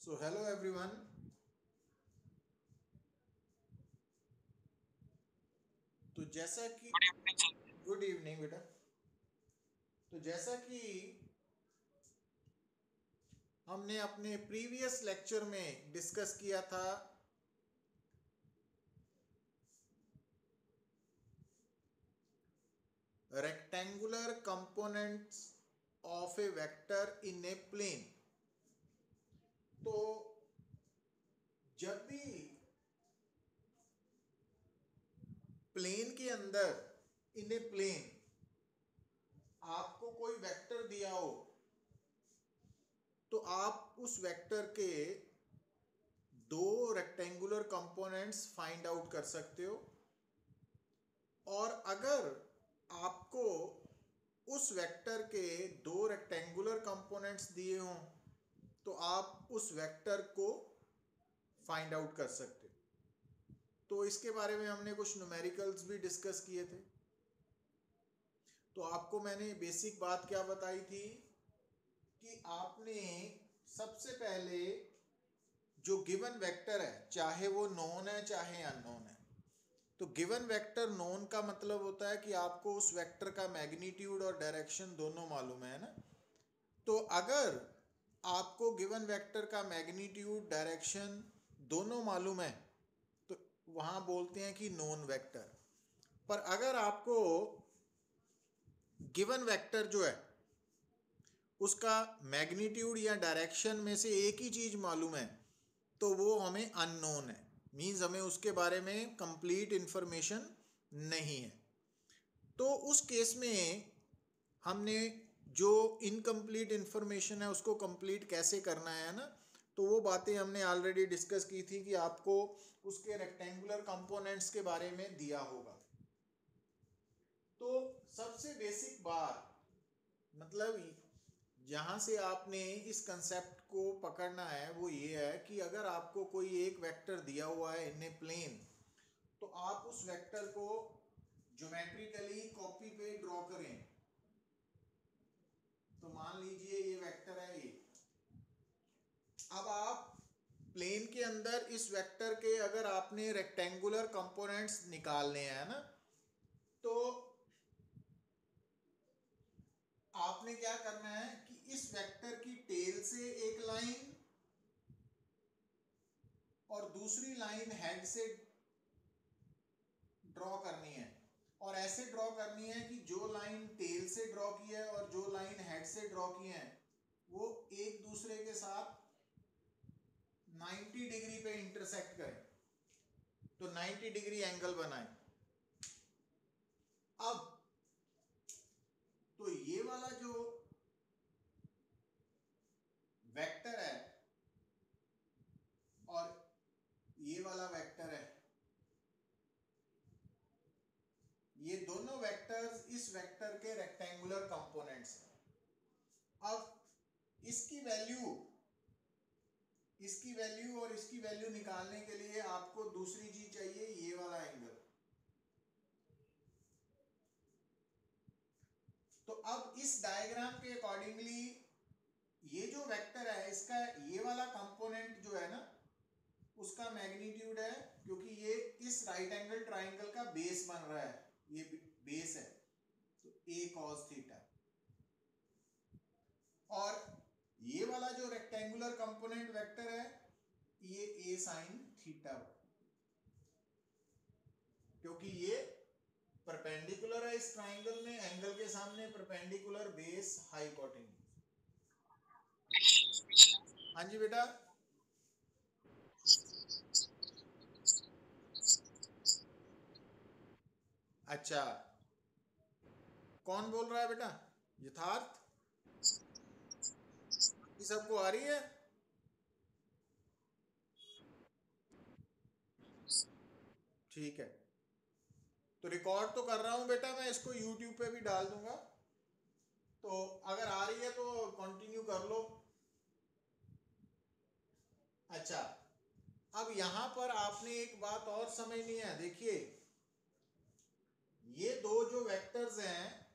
So hello everyone. तो जैसा कि गुड इवनिंग बेटा। तो जैसा कि हमने अपने प्रीवियस लेक्चर में डिस्कस किया था rectangular components of a vector in a plane. तो जब भी प्लेन के अंदर इन ए प्लेन आपको कोई वेक्टर दिया हो तो आप उस वेक्टर के दो रेक्टेंगुलर कंपोनेंट्स फाइंड आउट कर सकते हो। और अगर आपको उस वेक्टर के दो रेक्टेंगुलर कंपोनेंट्स दिए हों तो आप उस वेक्टर को फाइंड आउट कर सकते हो। तो इसके बारे में हमने कुछ न्यूमेरिकल्स भी डिस्कस किए थे। तो आपको मैंने बेसिक बात क्या बताई थी कि आपने सबसे पहले जो गिवन वेक्टर है, चाहे वो नोन है चाहे अननोन है, तो गिवन वेक्टर नोन का मतलब होता है कि आपको उस वेक्टर का मैग्नीट्यूड और डायरेक्शन दोनों मालूम है ना। तो अगर आपको गिवन वेक्टर का मैग्नीट्यूड डायरेक्शन दोनों मालूम है तो वहां बोलते हैं कि नोन वेक्टर। पर अगर आपको गिवन वेक्टर जो है उसका मैग्नीट्यूड या डायरेक्शन में से एक ही चीज मालूम है तो वो हमें अननोन है, मीन्स हमें उसके बारे में कंप्लीट इंफॉर्मेशन नहीं है। तो उस केस में हमने जो इनकम्प्लीट इंफॉर्मेशन है उसको कंप्लीट कैसे करना है ना, तो वो बातें हमने ऑलरेडी डिस्कस की थी कि आपको उसके रेक्टेंगुलर कंपोनेंट्स के बारे में दिया होगा। तो सबसे बेसिक बात, मतलब जहाँ से आपने इस कंसेप्ट को पकड़ना है वो ये है कि अगर आपको कोई एक वेक्टर दिया हुआ है इन ए प्लेन तो आप उस वेक्टर को ज्योमेट्रिकली कॉपी पे ड्रॉ करें। तो मान लीजिए ये वेक्टर है ये। अब आप प्लेन के अंदर इस वेक्टर के अगर आपने रेक्टेंगुलर कंपोनेंट्स निकालने हैं ना तो आपने क्या करना है कि इस वेक्टर की टेल से एक लाइन और दूसरी लाइन हेड से ड्रॉ करनी है। और ऐसे ड्रॉ करनी है कि जो लाइन टेल से ड्रॉ की है और जो लाइन हेड से ड्रॉ की है वो एक दूसरे के साथ 90 डिग्री पे इंटरसेक्ट करें, तो 90 डिग्री एंगल बनाए। अब तो ये वाला जो वेक्टर है और ये वाला वेक्टर है, ये दोनों वेक्टर्स इस वेक्टर के रेक्टेंगुलर कंपोनेंट्स हैं। अब इसकी वैल्यू और इसकी वैल्यू निकालने के लिए आपको दूसरी चीज चाहिए, ये वाला एंगल। तो अब इस डायग्राम के अकॉर्डिंगली ये जो वेक्टर है इसका ये वाला कंपोनेंट जो है ना उसका मैग्नीट्यूड है, क्योंकि ये इस राइट एंगल ट्राइंगल का बेस बन रहा है, ये बेस है, तो a cos थीटा। और ये वाला जो रेक्टेंगुलर कंपोनेंट वेक्टर है ये a sin थीटा, क्योंकि ये परपेंडिकुलर है इस ट्राइंगल में, एंगल के सामने परपेंडिकुलर, बेस हाइपोटेन्यूज। हाँ जी बेटा। अच्छा, कौन बोल रहा है बेटा? यथार्थ? ये सबको आ रही है? ठीक है, तो रिकॉर्ड तो कर रहा हूं बेटा, मैं इसको यूट्यूब पे भी डाल दूंगा, तो अगर आ रही है तो कंटिन्यू कर लो। अच्छा, अब यहां पर आपने एक बात और समझनी है। देखिए ये दो जो वेक्टर्स हैं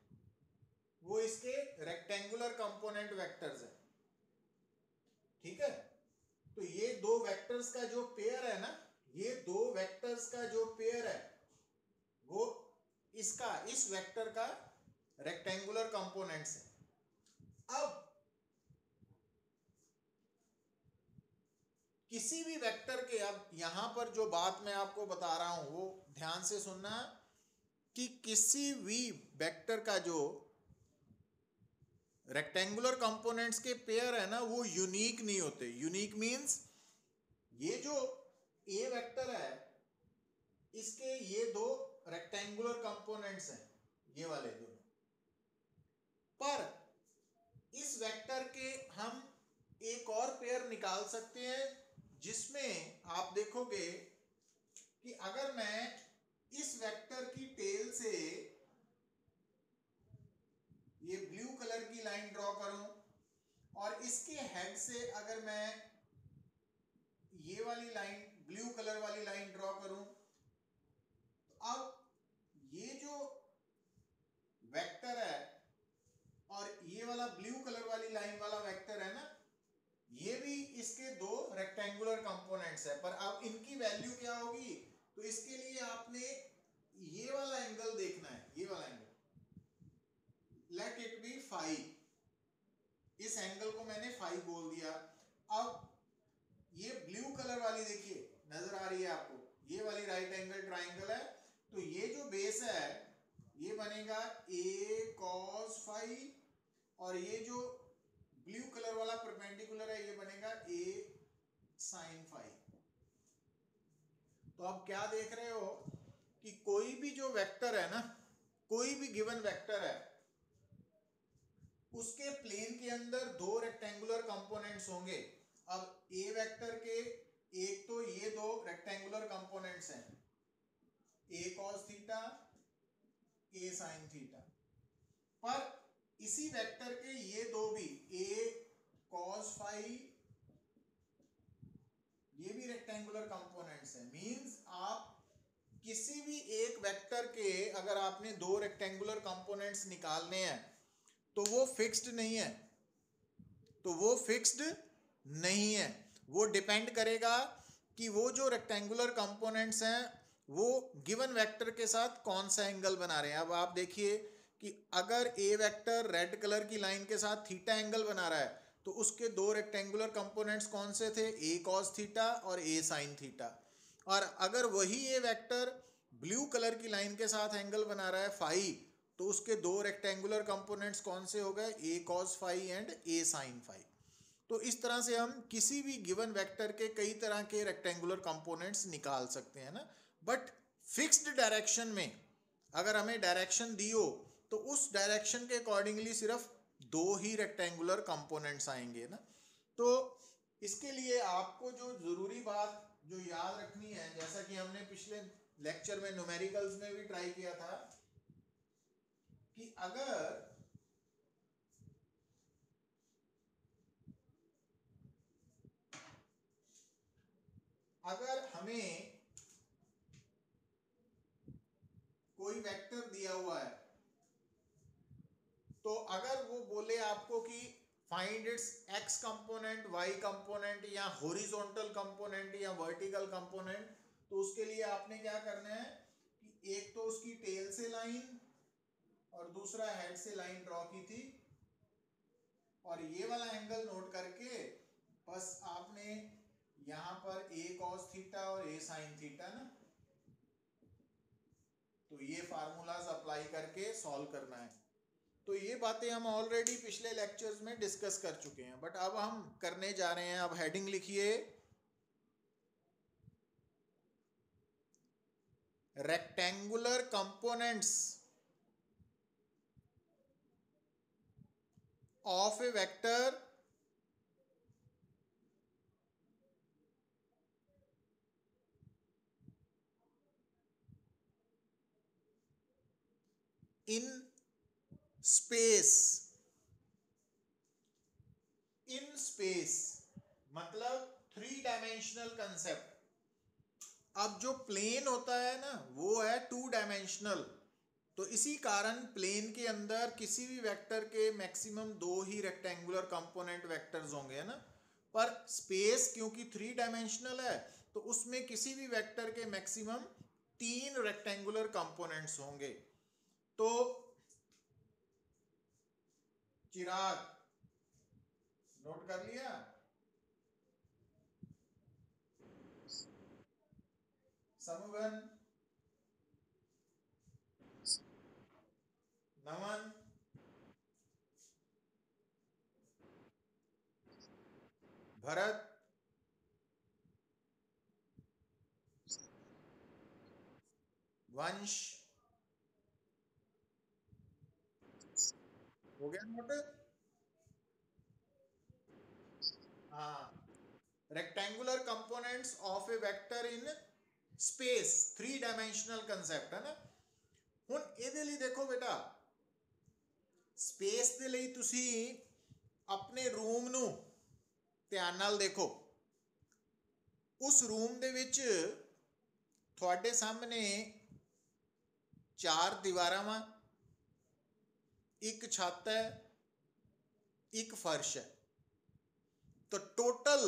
वो इसके रेक्टेंगुलर कंपोनेंट वेक्टर्स हैं, ठीक है। तो वेक्टर्स का जो पेयर है ना, ये दो वेक्टर्स का जो पेयर है वो इसका, इस वेक्टर का रेक्टेंगुलर कंपोनेंट्स है। अब किसी भी वेक्टर के, अब यहां पर जो बात मैं आपको बता रहा हूं वो ध्यान से सुनना, कि किसी भी वेक्टर का जो रेक्टेंगुलर कंपोनेंट्स के पेयर है ना वो यूनिक नहीं होते। यूनिक मींस ये जो ए वेक्टर है इसके ये दो रेक्टेंगुलर कंपोनेंट्स हैं, ये वाले दोनों, पर इस वेक्टर के हम एक और पेयर निकाल सकते हैं जिसमें आप देखोगे कि अगर मैं इस वेक्टर की टेल से ये ब्लू कलर की लाइन ड्रॉ करूं और इसके हेड से अगर मैं ये वाली लाइन, ब्लू कलर वाली लाइन ड्रॉ करूं, तो अब ये जो वेक्टर है और ये वाला ब्लू कलर वाली लाइन वाला वेक्टर है ना, ये भी इसके दो रेक्टेंगुलर कंपोनेंट्स है। पर अब इनकी वैल्यू क्या होगी, तो इसके लिए आपने ये वाला एंगल देखना है, ये वाला angle, let it be phi, इस एंगल को मैंने फाई बोल दिया। अब ये ब्लू कलर वाली देखिए नजर आ रही है आपको, ये वाली राइट एंगल ट्राइंगल है, तो ये जो बेस है ये बनेगा a cos फाई, और ये जो ब्लू कलर वाला परपेंडिकुलर है ये बनेगा a sin फाई। तो आप क्या देख रहे हो कि कोई भी जो वेक्टर है ना, कोई भी गिवन वेक्टर है, उसके प्लेन के अंदर दो रेक्टेंगुलर कंपोनेंट्स होंगे। अब ए वेक्टर के एक तो ये दो रेक्टेंगुलर कंपोनेंट्स हैं, a cos theta, a sin theta, पर इसी वेक्टर के ये दो भी a cos फाई, ये भी रेक्टेंगुलर कंपोनेंट्स हैं। मींस आप किसी भी एक वेक्टर के अगर आपने दो रेक्टेंगुलर कंपोनेंट्स निकालने हैं तो वो फिक्स्ड नहीं है, तो वो फिक्स्ड नहीं है, वो डिपेंड करेगा कि वो जो रेक्टेंगुलर कंपोनेंट्स हैं वो गिवन वेक्टर के साथ कौन सा एंगल बना रहे हैं। अब आप देखिए कि अगर ए वेक्टर रेड कलर की लाइन के साथ थीटा एंगल बना रहा है तो उसके दो रेक्टेंगुलर कंपोनेंट्स कौन से थे, a cos थीटा और a sin थीटा। और अगर वही ए वेक्टर ब्लू कलर की लाइन के साथ एंगल बना रहा है फाई, तो उसके दो रेक्टेंगुलर कंपोनेंट्स कौन से हो गए, a cos phi and a sin phi. तो इस तरह से हम किसी भी गिवन वेक्टर के कई तरह के रेक्टेंगुलर कंपोनेंट्स निकाल सकते हैं ना। बट फिक्स्ड डायरेक्शन में अगर हमें डायरेक्शन दी हो तो उस डायरेक्शन के अकॉर्डिंगली सिर्फ दो ही रेक्टेंगुलर कंपोनेंट्स आएंगे ना। तो इसके लिए आपको जो जरूरी बात जो याद रखनी है, जैसा कि हमने पिछले लेक्चर में न्यूमेरिकल्स में भी ट्राई किया था, कि अगर हमें कोई वेक्टर दिया हुआ है, तो अगर वो बोले आपको कि find its x component, y component, या हॉरिजॉन्टल कंपोनेंट या वर्टिकल कंपोनेंट, तो उसके लिए आपने क्या करना है कि एक तो उसकी टेल से लाइन और दूसरा हेड से लाइन ड्रॉ की थी, और ये वाला एंगल नोट करके बस आपने यहां पर a cos थीटा और a sin थीटा ना, तो ये फार्मूलाज अप्लाई करके सॉल्व करना है। तो ये बातें हम ऑलरेडी पिछले लेक्चर्स में डिस्कस कर चुके हैं, बट अब हम करने जा रहे हैं। अब हेडिंग लिखिए, rectangular components of a vector in space. In space मतलब थ्री डायमेंशनल कंसेप्ट। अब जो प्लेन होता है ना वो है टू डायमेंशनल, तो इसी कारण प्लेन के अंदर किसी भी वेक्टर के मैक्सिमम दो ही रेक्टेंगुलर कंपोनेंट वेक्टर्स होंगे, है ना। पर स्पेस क्योंकि 3 डायमेंशनल है तो उसमें किसी भी वेक्टर के मैक्सिमम 3 रेक्टेंगुलर कंपोनेंट्स होंगे। तो चिराग नोट कर लिया? समुगन, नमन, भरत, वंश, हो गया नोट? हाँ, rectangular components of a vector in space, 3 dimensional concept है ना। हुन ਇਹਦੇ ਲਈ देखो बेटा, स्पेस ਦੇ ਲਈ ਤੁਸੀਂ अपने रूम ਨੂੰ ਧਿਆਨ ਨਾਲ देखो। उस रूम ਦੇ ਵਿੱਚ ਤੁਹਾਡੇ ਸਾਹਮਣੇ 4 ਦੀਵਾਰਾਂ ਵਾ, ਇੱਕ ਛੱਤ ਹੈ, ਇੱਕ फर्श है। तो टोटल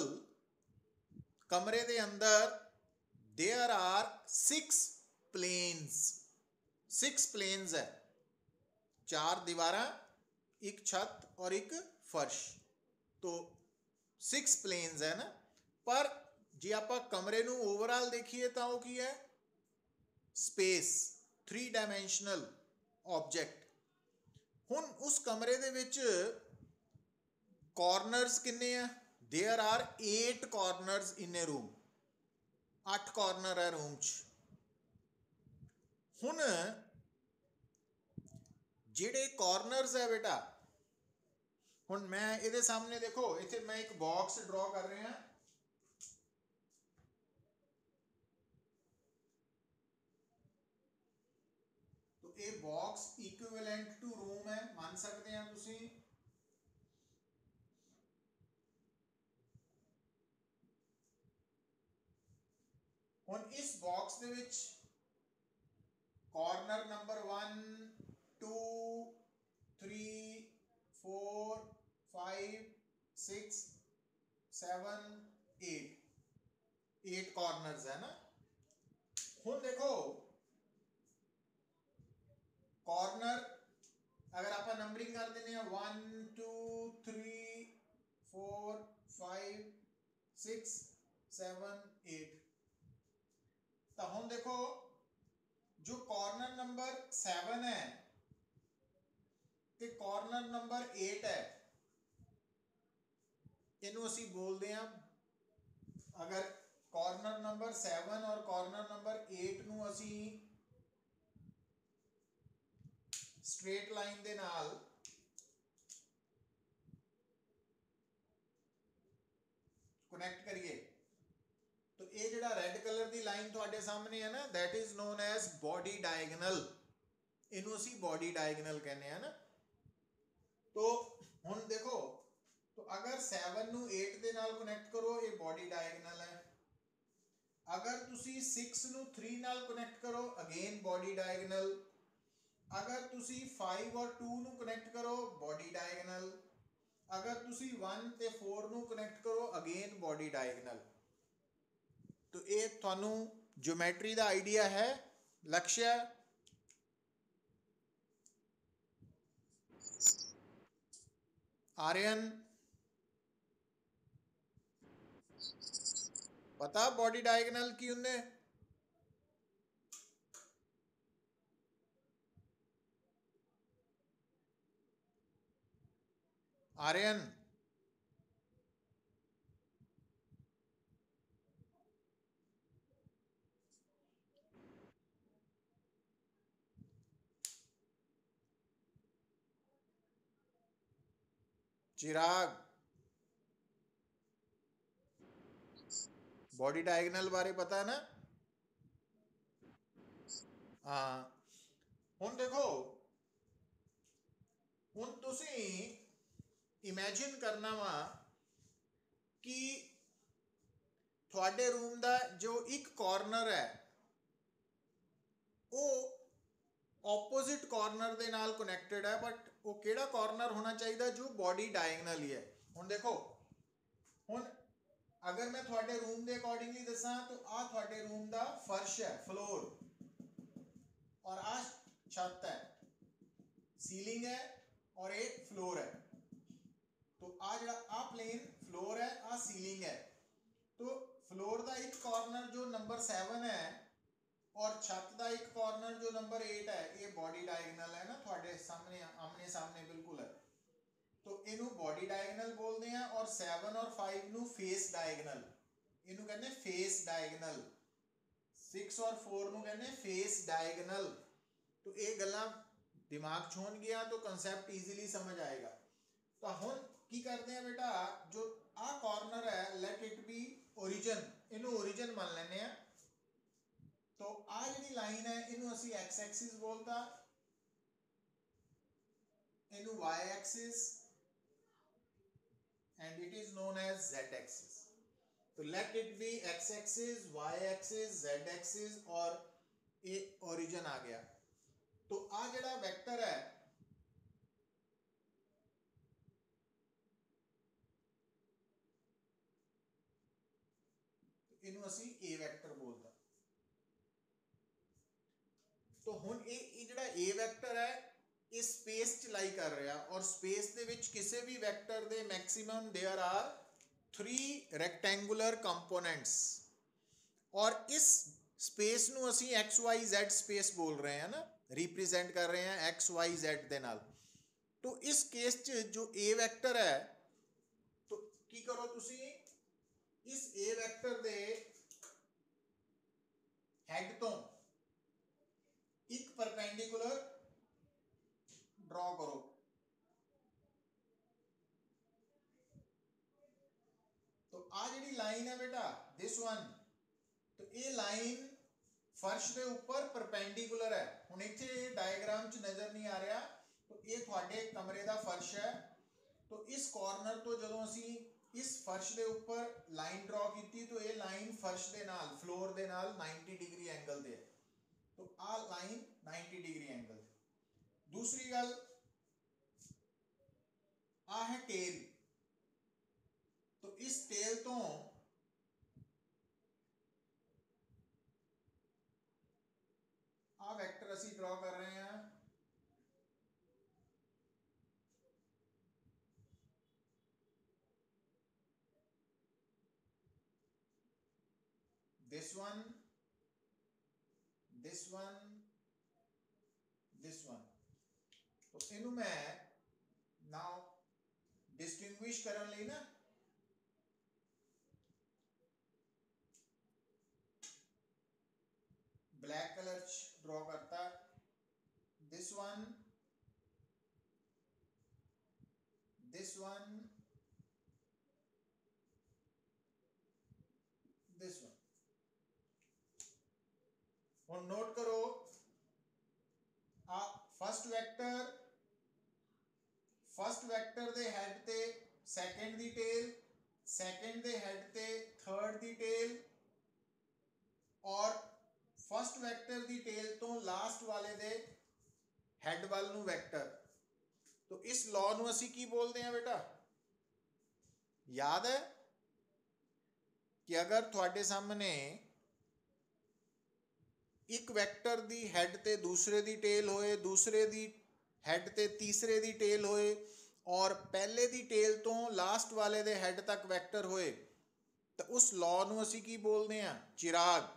कमरे के अंदर देयर आर 6 प्लेन्स, 6 प्लेन्स है, 4 दीवारा, एक छत और एक फर्श, तो 6 प्लेन्स है ना। पर जे आप कमरे नू ओवरऑल देखिए तो वो की है, स्पेस, 3 डायमेंशनल ऑब्जेक्ट। हुन उस कमरे दे विच कॉर्नर्स किन्ने हैं? There are 8 corners in a room, 8 corner है रूम च। हुन जेड़े कॉर्नर्स है बेटा, हुन मैं इहदे सामने देखो, इत्थे मैं एक बॉक्स ड्रॉ कर रहा हां। तो ये बॉक्स इक्विवेलेंट टू रूम है, मान सकते हैं तुसी। हुन इस बॉक्स दे विच कॉर्नर नंबर 1 2 3 4 5 6 7 8 कॉर्नर्स है ना। हुन देखो कॉर्नर अगर आप नंबरिंग कर देने 1 2 3 4 5 6 7 8, तो हम देखो जो कॉर्नर नंबर 7 है ते कॉर्नर नंबर 8 है, इनू असी बोलते हैं, अगर कॉर्नर नंबर 7 और कॉर्नर नंबर 8 नू असी स्ट्रेट लाइन दे नाल कनेक्ट करिए तो ये जिहड़ा रेड कलर की लाइन तुहाडे सामने है ना, that is known as body diagonal. इनू असी बॉडी डायगनल कहने हैं ना। तो हुन देखो, तो अगर 7 नू 8 दे नाल कनेक्ट करो ये बॉडी डायगनल है, अगर तुसी 6 नू 3 नाल कनेक्ट करो अगेन बॉडी डायगनल, अगर तुसी 5 और 2 नू कनेक्ट करो बॉडी डायगनल, अगर तुसी 1 ते 4 नू कनेक्ट करो अगेन बॉडी डायगनल। तो ये थानू ज्योमेट्री का आइडिया है। लक्ष्य आर्यन पता बॉडी डायगनल की होंगे? आर्यन चिराग बॉडी डायगनल बारे पता है ना? हाँ हुन देखो, हुन तुसी इमेजिन करना वा कि थोड़े रूम का जो एक कॉर्नर है वो ऑपोजिट कॉर्नर के नाल कनेक्टेड है, बट वो केड़ा कॉर्नर होना चाहिए जो बॉडी डायगनल ही है। हुन देखो, हुन अगर मैं थोड़े रूम के अकॉर्डिंगली दसा तो आ थोड़े रूम का फर्श है, फ्लोर, और आ छत है, सीलिंग है, और एक फ्लोर है। तो आ जड़ा आ प्लेन फ्लोर है, आ सीलिंग है। तो फ्लोर का एक कॉर्नर जो नंबर 7 है और छत का एक कॉर्नर जो नंबर 8 है, ये बॉडी डायगोनल है ना, थोड़े सामने आमने सामने बिल्कुल है। तो इनू बॉडी डायगोनल बोलते हैं, और 7 और 5 नू फेस डायगोनल, इनू कहते हैं फेस डायगोनल। 6 और 4 नू कहते हैं फेस डायगोनल। तो ये गल्लां दिमाग छोन गया तो कंसेप्ट इजीली समझ आएगा। तो हुण की करते हैं बेटा, जो आ कॉर्नर है लेट इट बी ओरिजिन, इनू ओरिजिन मान लेने हैं। तो आ जी लाइन है इनू असी एक्स एक्सिस बोलता, इनू Y axis, and it is known as Z axis. तो let it be X axis, Y axis, Z axis, और ए ओरिजिन आ गया। तो आ जड़ा वेक्टर है इनू असी ए वेक्टर बोलता। तो हुण ये जड़ा ए वेक्टर है ये स्पेस च लाई कर रहा, और स्पेस दे विच किसी भी वेक्टर दे maximum there are 3 rectangular components, और इस स्पेस नू असी एक्स वाई जेड स्पेस बोल रहे हैं ना, रिप्रेजेंट कर रहे हैं एक्स वाई जेड दे नाल। तो इस केस च जो ए वेक्टर है, तो की करो तुसी इस ए वेक्टर दे हेड तो एक परपेंडिकुलर ड्रॉ करो। तो आ जी लाइन है बेटा दिस वन, तो ये लाइन फर्श के ऊपर परपेंडिकुलर है। हुण इत्थे डायग्राम च नजर नहीं आ रहा, तो ये थोड़े कमरे का फर्श है। तो इस कॉर्नर तो जो असी इस फर्श के ऊपर लाइन ड्रॉ की, तो ये लाइन फर्श के नाल फ्लोर के नाल 90 डिग्री एंगल दे, तो आ लाइन 90 डिग्री एंगल। दूसरी गल आ है टेल, तो इस टेल तो आ वेक्टर असी ड्रॉ कर रहे हैं, this one, this one, this one. तो इनू मैं नाउ डिस्टिंग्विश करने लई ना ब्लैक कलर ड्रॉ करता, this one, this one, this one. और नोट करो आ फर्स्ट वेक्टर दे हेड ते सेकंड दी टेल, सेकंड दे हेड ते थर्ड दी टेल, और फर्स्ट वेक्टर दी टेल तो लास्ट वाले दे हेड वाल नू वेक्टर। तो इस लॉ नू असी की बोलते हैं बेटा, याद है कि अगर थोड़े सामने एक वेक्टर दी हेड ते दूसरे दी टेल होए, दूसरे दी हेड ते तीसरे दी टेल होए, और पहले दी टेल तो लास्ट वाले दे हेड तक वेक्टर होए, तो उस लॉ नू असी की बोलते हैं, चिराग।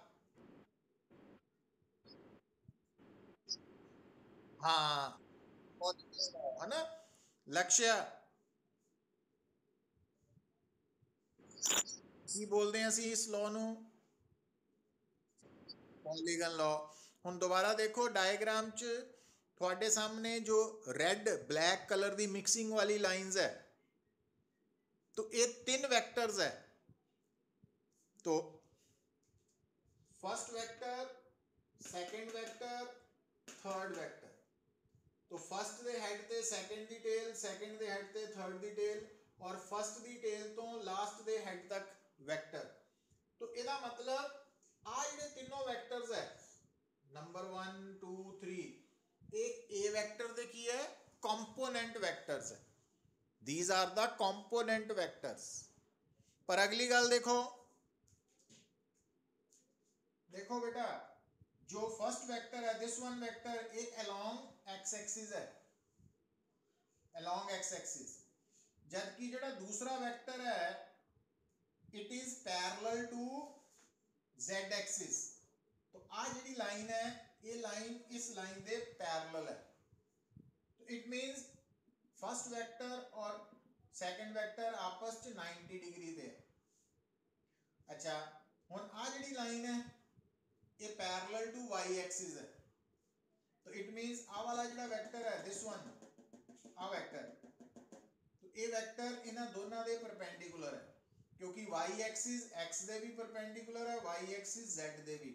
हाँ, है ना, लक्ष्य की बोलते हैं असी इस लॉ नू, पॉलीगन लॉ। हुण दोबारा देखो डायग्राम च थोड़े सामने जो रेड ब्लैक कलर दी मिक्सिंग वाली लाइंस है, तो ये 3 वेक्टर्स है। तो first vector, second vector, third vector. तो फर्स्ट दे हेड ते सेकंड दी टेल, सेकंड दे हेड ते थर्ड दी टेल, और फर्स्ट दी टेल तो लास्ट दे हेड तक वेक्टर। तो ਇਹਦਾ मतलब आ ਜਿਹੜੇ तीनों वेक्टर्स है नंबर 1 2 3, एक ए वेक्टर दे की है कंपोनेंट वेक्टर्स है, these are the component vectors. पर अगली गल देखो, देखो बेटा, जो फर्स्ट वेक्टर है दिस वन वेक्टर एक अलोंग एक्स एक्सिस है, अलोंग एक्स एक्सिस, जबकि जो दूसरा वेक्टर है it is parallel to z axis. तो आ जी लाइन है ये लाइन इस लाइन दे पैरेलल है, तो इट मींस फर्स्ट वेक्टर और सेकंड वेक्टर आपस च 90 डिग्री दे। अच्छा हुण आ जी लाइन है ये पैरेलल टू वाई एक्सिस है, तो इट मींस आ वाला जो वेक्टर है दिस वन आ वेक्टर, तो ये वेक्टर इन्हां दोनों दे परपेंडिकुलर है, क्योंकि वाई एक्सिस एक्स दे भी परपेंडिकुलर है, वाई एक्सिस जेड दे भी।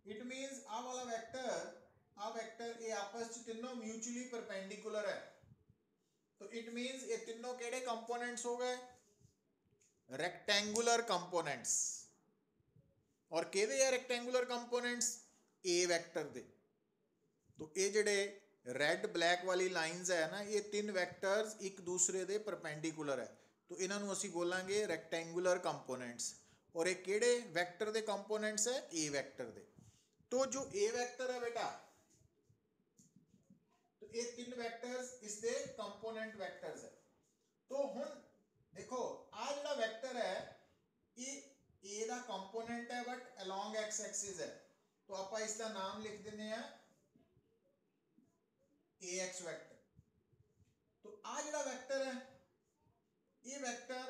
इट मींस आ वाला वेक्टर ये आपस च तीनों म्यूचुअली परपेंडिकुलर है, तो इट मींस ये तीनों केड़े कंपोनेंट्स हो गए, रेक्टेंगुलर कंपोनेंट्स। और केदे है रेक्टेंगुलर कंपोनेंट्स, ए वेक्टर दे। तो ये जड़े रेड ब्लैक वाली लाइंस है ना ये तीन वेक्टर्स एक दूसरे दे परपेंडिकुलर है, तो इन्हों असी बोलांगे रेक्टेंगुलर कंपोनेंट्स। और ये केड़े वेक्टर दे कंपोनेंट्स है, ए वेक्टर दे। तो जो ए वेक्टर है बेटा, तो ये तीन वेक्टर्स इसके कंपोनेंट वेक्टर्स है। तो हुण देखो आ जो वेक्टर है ये ए दा कंपोनेंट है बट अलोंग एक्स एक्सिस है, तो आप इसका नाम लिख देने हैं ए एक्स वेक्टर। तो आ जो वेक्टर है ये वेक्टर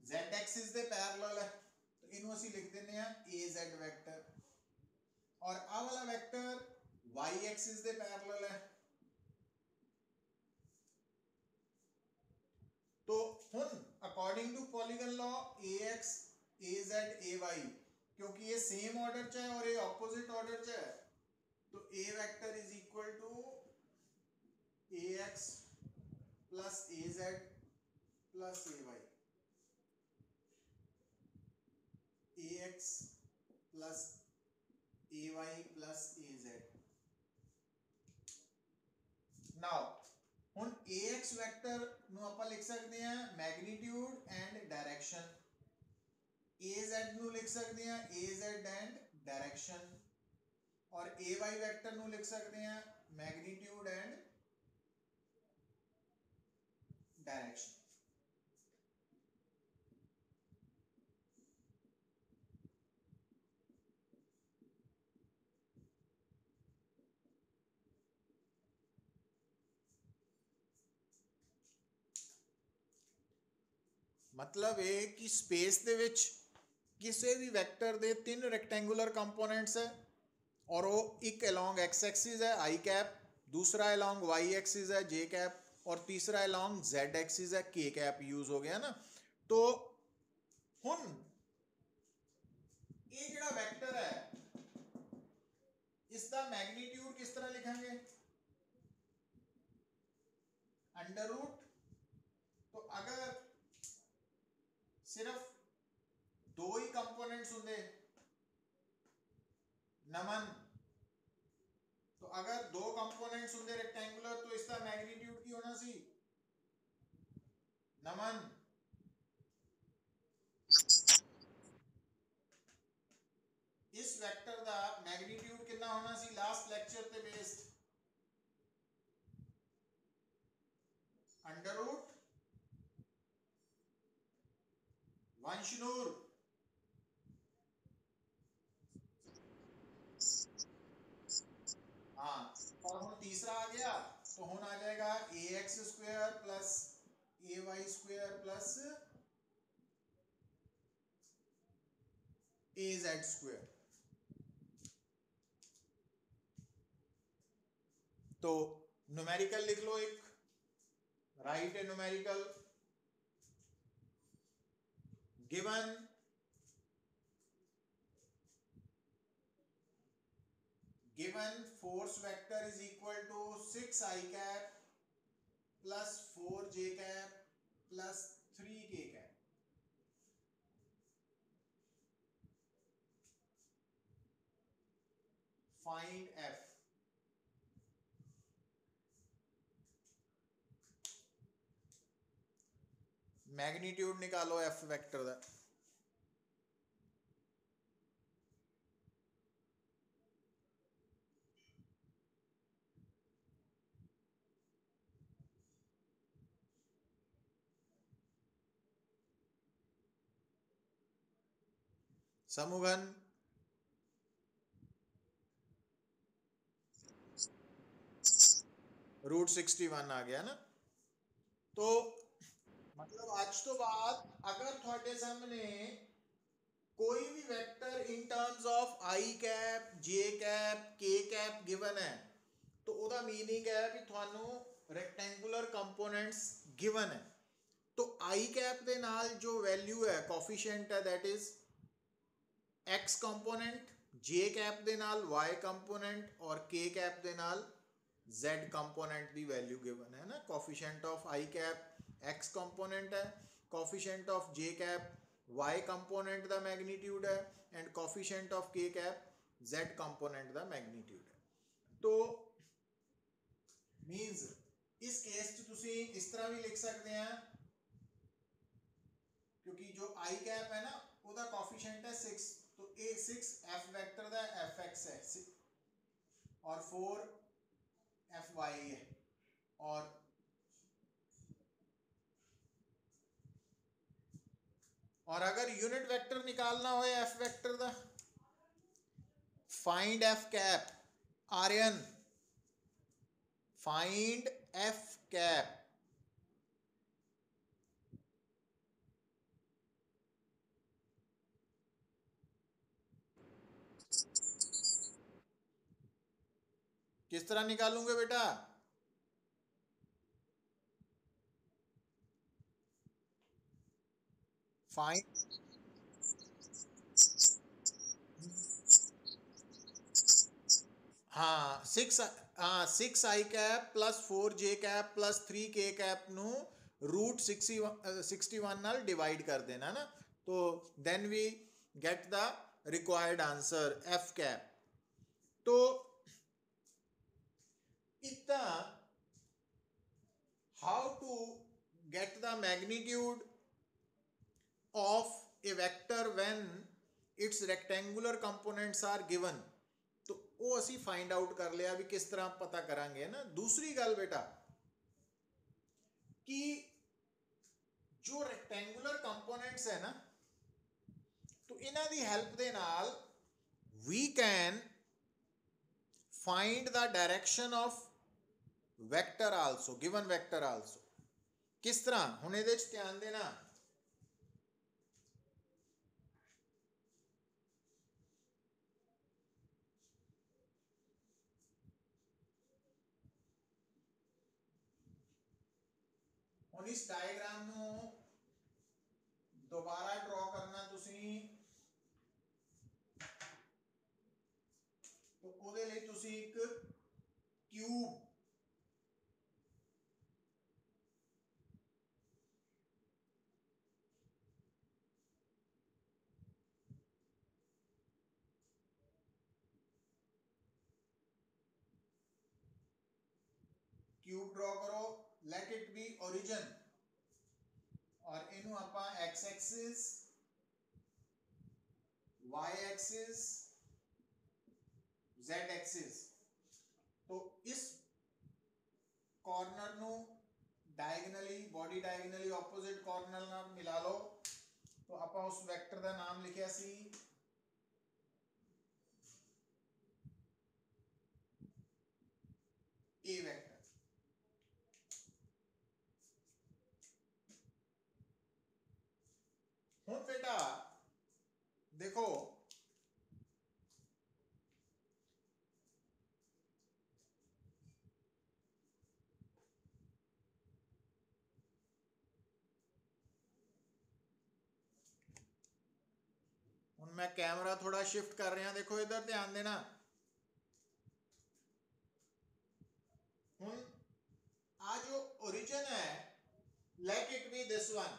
जेड एक्सिस दे पैरेलल है, तो इनू असी लिख देने हैं ए जेड वेक्टर। और आ वाला वेक्टर वाई एक्सिस दे पैरेलल है, तो हुण according to polygon law a x a z a y, क्योंकि ये सेम ऑर्डर च है और ये ऑपोजिट ऑर्डर च है, तो A vector is equal to A X plus A Z plus A Y, A X plus A Y plus A Z. Now हुण ए एक्स वेक्टर नू आपां लिख सकते हैं magnitude and direction, A Z नू लिख सकते हैं ए जेड एंड डायरेक्शन, और ए वाई वेक्टर नू लिख सकते हैं मैग्नीट्यूड एंड डायरेक्शन। मतलब ये कि स्पेस दे विच किसी भी वेक्टर दे तीन रेक्टेंगुलर कंपोनेंट्स है, और वो एक अलोंग एक्स एक्सिस है आई कैप, दूसरा अलोंग वाई एक्सिस है जे कैप, और तीसरा अलोंग जेड एक्सिस है के कैप यूज हो गया ना। तो हुण ये जो वेक्टर है इसका मैग्नीट्यूड किस तरह लिखेंगे, अंडर रूट, तो अगर सिर्फ दो ही कंपोनेंट्स होंगे नमन, तो अगर दो कंपोनेंट्स होंगे रेक्टेंगुलर तो इसका मैग्नीट्यूड की होना सी नमन। इस वेक्टर का मैग्नीट्यूड कितना होना सी लास्ट लेक्चर ते बेस्ड, अंडर रूट वंशनूर, हाँ, और हम तीसरा आ गया तो हुन आ जाएगा ए x square plus A Y square plus A Z square. तो न्यूमेरिकल लिख लो एक, right A numerical, given force vector is equal to 6 I cap plus 4 j cap plus 3 k cap। Find f। Magnitude निकालो F vector दा। समूहन √61 आ गया ना। तो मतलब आज तो बात अगर थोड़े सामने कोई भी vector in terms of I cap J cap के कैप गिवन है तो ਉਹਦਾ मीनिंग है भी थानू रेक्टेंगुलर कंपोनेंट्स गिवन है। तो आई कैप ਦੇ ਨਾਲ जो वैल्यू है कोफिशिएंट है that is x component, J cap ਦੇ ਨਾਲ y कंपोनेंट और के कैप ਦੇ ਨਾਲ z कंपोनेंट की वैल्यू गिवन है ना। Coefficient of I cap X component है, coefficient of J cap y component का मैग्नीट्यूड है and coefficient of K cap z component का मैग्नीट्यूड है। तो मींस इस केस तुसी इस तरह भी लिख सकते हैं क्योंकि जो आई कैप है ना उसका कोफिशिएंट है 6 तो ए 6 एफ वेक्टर का एफ एक्स है और 4 एफ वाई है और अगर यूनिट वेक्टर निकालना हो एफ वेक्टर का find F cap Aryan find F cap किस तरह निकालूंगे बेटा? फाइंड हाँ 6 I cap plus 4 J cap plus 3 K cap नु √61 नाल डिवाइड कर देना ना। तो then we get the required answer F cap. तो इतना how to get the magnitude of a vector when its rectangular components are given तो वो असी फाइंड आउट कर लिया भी किस तरह पता करांगे ना। दूसरी गल बेटा कि जो रेक्टेंगुलर कंपोनेंट्स है ना तो इन्हां दी हेल्प दे नाल we can find the direction of vector also given vector also. किस तरह हुण इहदे च ध्यान देना हुण इस डायग्राम नू दोबारा ड्रॉ करना तुसी तो ਉਹਦੇ ਲਈ ਤੁਸੀਂ ਇੱਕ क्यूब क्यूब ड्रॉ करो लेट इट बी ओरिजिन और इनू ਆਪਾਂ x axis y axis z axis तो इस कॉर्नर नु diagonally body diagonally opposite corner नाल मिला लो तो ਆਪਾਂ उस वेक्टर ਦਾ नाम लिखिया सी ए वेक्टर। हुण बेटा देखो मैं कैमरा थोड़ा शिफ्ट कर रहा देखो इधर ध्यान देना। हुण आ जो ओरिजिन है late it B this one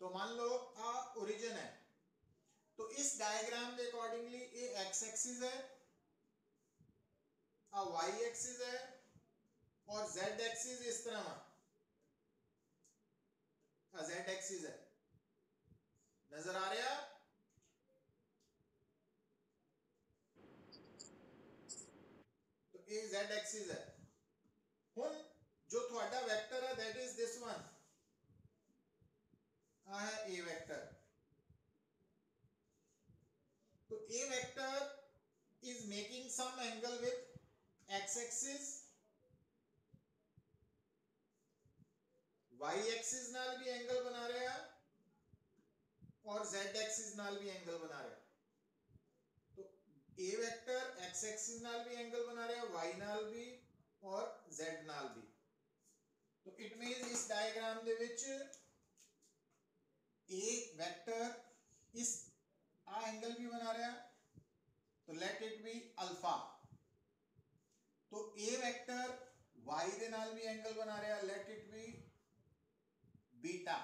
तो मान लो आ ओरिजिन है तो इस डायग्राम के अकॉर्डिंगली ये एक्स एक्सिस है आ वाई एक्सिस है और जेड एक्सिस इस तरह जेड एक्सिस है, नजर आ रहा? तो ए जेड एक्सिस है। हुन जो थोड़ा वेक्टर है दैट इज दिस वन, आ है ए वेक्टर। तो A vector is making some angle with X axis, Y axis नाल भी एंगल बना रहा है और जेड एक्सिस नाल भी एंगल बना रहा है। तो ए वेक्टर एक्स एक्सिस नाल भी एंगल बना रहा है, वाई नाल भी और जेड नाल भी। तो इट मींस इस डायग्राम दे विच ए वेक्टर इस आ एंगल भी बना रहा है, तो लेट इट बी अल्फा। तो ए वेक्टर वाई दे नाल भी एंगल बना रहा है, लेट इट बी बीटा।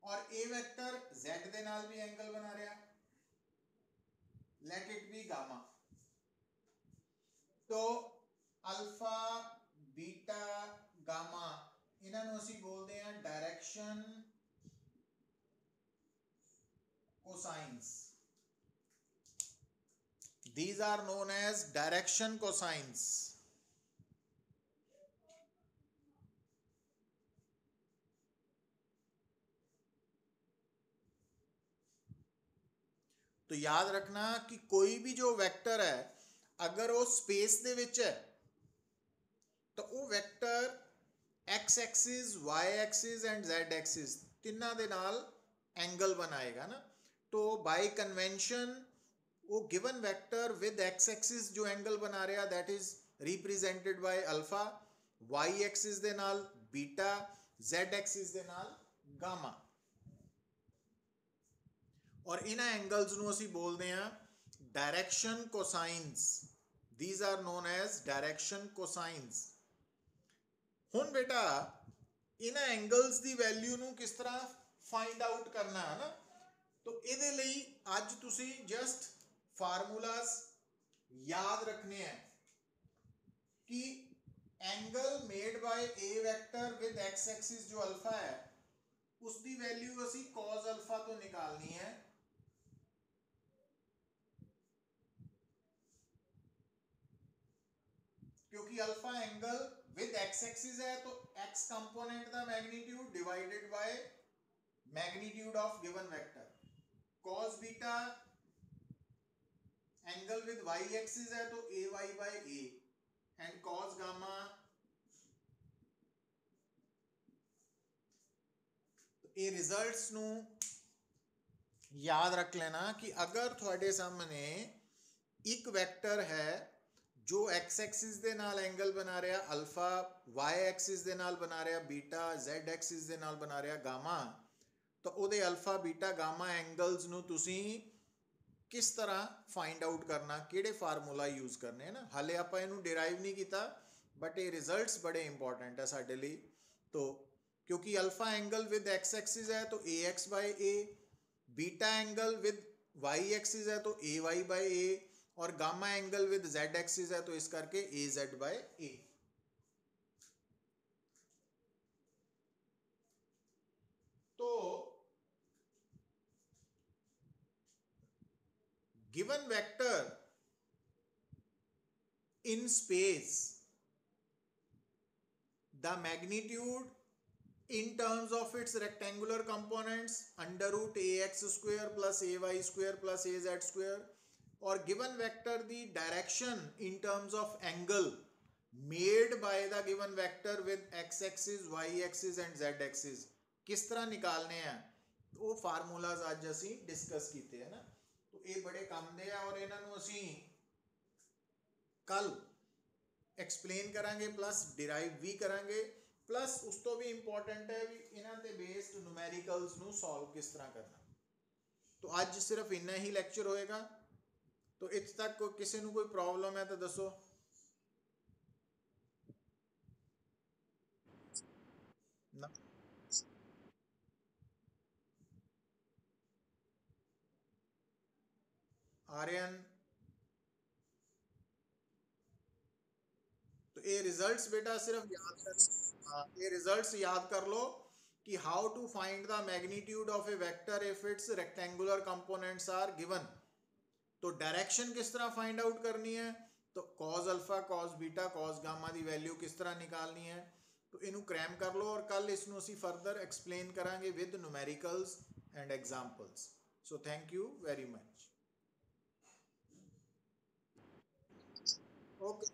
और ए वेक्टर जेड दे नाल भी एंगल बना रहा है, लेट इट बी गामा। तो अल्फा बीटा गामा इन्हों असी बोलते हैं direction cosines. These are known as direction cosines. तो याद रखना कि कोई भी जो वेक्टर है अगर वो स्पेस दे विच है तो वो vector X axis Y axis and Z axis तिना दे नाल एंगल बनाएगा ना। तो बाय कन्वेंशन वो given vector with X axis जो एंगल बना रहा that is represented by alpha, Y axis दे नाल बीटा, जेड एक्सिस दे नाल गामा। और इन एंगल्स ਨੂੰ ਅਸੀਂ बोलते हैं direction cosines. These are known as direction cosines. ਹੁਣ बेटा इन एंगल्स की वैल्यू ਨੂੰ किस तरह फाइंड आउट करना है ना। तो ਇਹਦੇ ਲਈ ਅੱਜ ਤੁਸੀਂ जस्ट फार्मूलाज याद रखने हैं कि angle made by A vector with X axis जो अल्फा है उसकी वैल्यू ਅਸੀਂ cos अल्फा तो निकालनी है, क्योंकि alpha angle with X axis है तो एक्स कंपोनेंट का magnitude divided by magnitude of given vector. cos beta angle with Y axis है तो A Y by A and cos gamma ये रिजल्ट्स नु याद रख लेना कि अगर थोड़े सामने एक वेक्टर है जो एक्स एक्सिस दे नाल एंगल बना रहा अल्फा, वाई एक्सिस दे नाल बना रहा बीटा, जेड एक्सिस दे नाल बना रहा गामा, तो उहदे अल्फा बीटा गामा एंगल्स नु तुसी किस तरह फाइंड आउट करना, किहड़े फार्मूला यूज करने हैं ना। हाले आपां इहनूं डिराइव नहीं किया बट ये रिजल्ट्स बड़े इंपॉर्टेंट है साडे लई। तो क्योंकि alpha angle with X axis है तो A X by A, beta angle with Y axis है तो ए वाई बाय ए, और gamma angle with Z axis है तो इस करके ए जेड बाय ए। तो given vector in space the magnitude in terms of its rectangular components under root ax square plus ay square plus az square, और given vector the direction in terms of angle made by the given vector with x axis y axis and z axis किस तरह निकालने हैं वो formulas आज असी discuss किए हैं ना। तो ये बड़े काम दे और इन्हों असी कल एक्सप्लेन करांगे प्लस डिराइव भी करांगे, प्लस उस तो भी इंपॉर्टेंट है भी इन्हां ते बेस्ड न्यूमेरिकल्स नु सॉल्व किस तरह करना। तो आज सिर्फ इन्ना ही लेक्चर होएगा। तो इस तक कोई किसी को कोई प्रॉब्लम है तो दसो ना। आर्यन तो ये रिजल्ट्स बेटा सिर्फ याद कर, हाँ ये रिजल्ट्स याद कर लो कि how to find the magnitude of a vector if its rectangular components are given. तो डायरेक्शन किस तरह फाइंड आउट करनी है, तो cos alpha cos beta cos gamma दी वैल्यू किस तरह निकालनी है। तो इनू क्रैम कर लो और कल इसनू असी फर्दर एक्सप्लेन करांगे with numericals and examples. So thank you very much. Okay.